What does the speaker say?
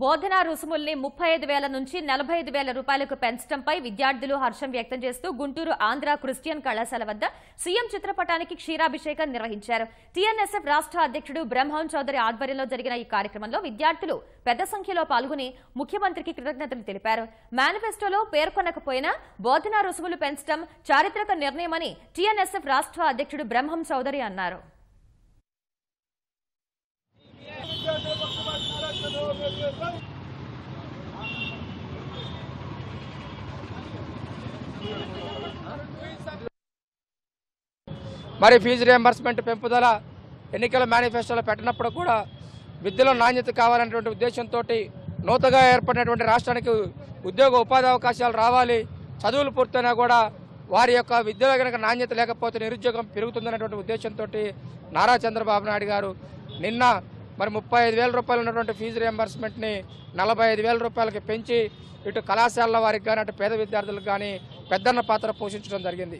బోధనా రుసుముల్ని 35,000 నుంచి 45,000 రూపాయలకు పెంచడంపై విద్యార్థులు హర్షం వ్యక్తం చేస్తూ గుంటూరు ఆంధ్ర క్రిస్టియన్ కళాశాల వద్ద సీఎం చిత్రపటానికి క్షీరాభిషేకం నిర్వహించారు. టీఎన్ఎస్ఎఫ్ రాష్ట్ర అధ్యక్షుడు బ్రహ్మం చౌదరి ఆధ్వర్యంలో జరిగిన ఈ కార్యక్రమంలో విద్యార్థులు పెద్ద సంఖ్యలో పాల్గొని ముఖ్యమంత్రికి కృతజ్ఞతలు తెలిపారు. మేనిఫెస్టోలో పేర్కొనకపోయినా బోధనా రుసుములు పెంచడం చారిత్రక నిర్ణయమని టీఎన్ఎస్ఎఫ్ రాష్ట్ర అధ్యక్షుడు బ్రహ్మం చౌదరి అన్నారు. మరి ఫీజు రియంబర్స్మెంట్ పెంపుదల ఎన్నికల మేనిఫెస్టోలో పెట్టినప్పుడు కూడా విద్యలో నాణ్యత కావాలనేటువంటి ఉద్దేశంతో నూతనంగా ఏర్పడినటువంటి రాష్ట్రానికి ఉద్యోగ ఉపాధి అవకాశాలు రావాలి, చదువులు పూర్తయినా కూడా వారి యొక్క విద్యలో కనుక నాణ్యత లేకపోతే నిరుద్యోగం పెరుగుతుందనేటువంటి ఉద్దేశంతో నారా చంద్రబాబు నాయుడు గారు నిన్న మరి 35,000 రూపాయలు ఉన్నటువంటి ఫీజు రియంబర్స్మెంట్ని 45,000 రూపాయలకి పెంచి ఇటు కళాశాలల వారికి కానీ అటు పేద విద్యార్థులకు కానీ పెద్దన్న పాత్ర పోషించడం జరిగింది.